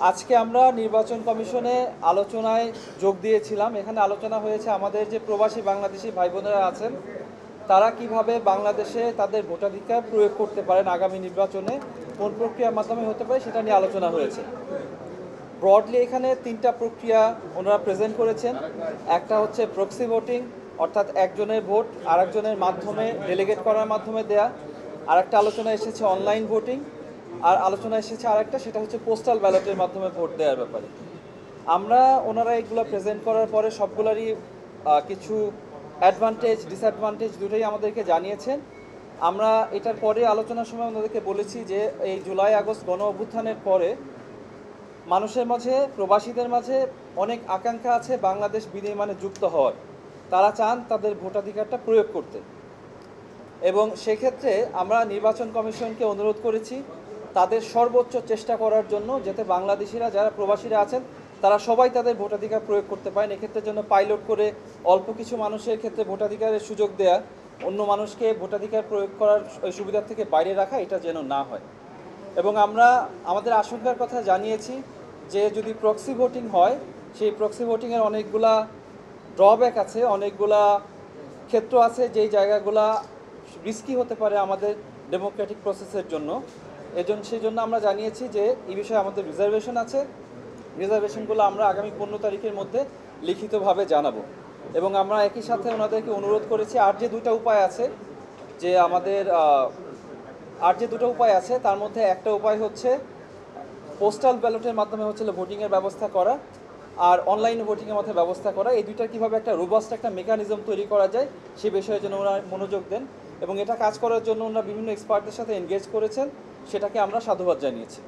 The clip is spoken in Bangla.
আজকে আমরা নির্বাচন কমিশনে আলোচনায় যোগ দিয়েছিলাম। এখানে আলোচনা হয়েছে আমাদের যে প্রবাসী বাংলাদেশি ভাই বোনেরা আছেন তারা কিভাবে বাংলাদেশে তাদের ভোটাধিকার প্রয়োগ করতে পারেন, আগামী নির্বাচনে কোন প্রক্রিয়ার মাধ্যমে হতে পারে সেটা নিয়ে আলোচনা হয়েছে। ব্রডলি এখানে তিনটা প্রক্রিয়া ওনারা প্রেজেন্ট করেছেন। একটা হচ্ছে প্রক্সি ভোটিং, অর্থাৎ একজনের ভোট আরেকজনের মাধ্যমে ডেলিগেট করার মাধ্যমে দেয়া। আরেকটা আলোচনা এসেছে অনলাইন ভোটিং, আর আলোচনা এসেছে আরেকটা, সেটা হচ্ছে পোস্টাল ব্যালটের মাধ্যমে ভোট দেওয়ার ব্যাপারে। আমরা ওনারা এগুলো প্রেজেন্ট করার পরে সবগুলোরই কিছু অ্যাডভান্টেজ ডিসঅ্যাডভান্টেজ দুটোই আমাদেরকে জানিয়েছেন। আমরা এটার পরে আলোচনার সময় ওনাদেরকে বলেছি যে এই জুলাই আগস্ট গণ অভ্যুত্থানের পরে মানুষের মাঝে, প্রবাসীদের মাঝে অনেক আকাঙ্ক্ষা আছে বাংলাদেশ বিনির্মাণে যুক্ত হওয়ার। তারা চান তাদের ভোটাধিকারটা প্রয়োগ করতে, এবং সেক্ষেত্রে আমরা নির্বাচন কমিশনকে অনুরোধ করেছি তাদের সর্বোচ্চ চেষ্টা করার জন্য, যাতে বাংলাদেশিরা যারা প্রবাসীরা আছেন তারা সবাই তাদের ভোটাধিকার প্রয়োগ করতে পারেন। এক্ষেত্রে জন্য পাইলট করে অল্প কিছু মানুষের ক্ষেত্রে ভোটাধিকারের সুযোগ দেয়া, অন্য মানুষকে ভোটাধিকার প্রয়োগ করার সুবিধার থেকে বাইরে রাখা, এটা যেন না হয়। এবং আমরা আমাদের আশঙ্কার কথা জানিয়েছি যে যদি প্রক্সি ভোটিং হয়, সেই প্রক্সি ভোটিংয়ের অনেকগুলা ড্রব্যাক আছে, অনেকগুলা ক্ষেত্র আছে যেই জায়গাগুলা রিস্কি হতে পারে আমাদের ডেমোক্রেটিক প্রসেসের জন্য। সেই জন্য আমরা জানিয়েছি যে এই বিষয়ে আমাদের রিজার্ভেশন আছে। রিজার্ভেশনগুলো আমরা আগামী 15 তারিখের মধ্যে লিখিতভাবে জানাবো। এবং আমরা একই সাথে ওনাদেরকে অনুরোধ করেছি আর যে দুটো উপায় আছে, যে আমাদের তার মধ্যে একটা উপায় হচ্ছে পোস্টাল ব্যালটের মাধ্যমে ভোটিংয়ের ব্যবস্থা করা, আর অনলাইন ভোটিংয়ের মধ্যে ব্যবস্থা করা। এই দুইটার কীভাবে একটা রোবাস্ট একটা মেকানিজম তৈরি করা যায় সে বিষয়ে যেন ওরা মনোযোগ দেন, এবং এটা কাজ করার জন্য ওনারা বিভিন্ন এক্সপার্টদের সাথে এনগেজ করেছেন, সেটাকে আমরা সাধুবাদ জানিয়েছি।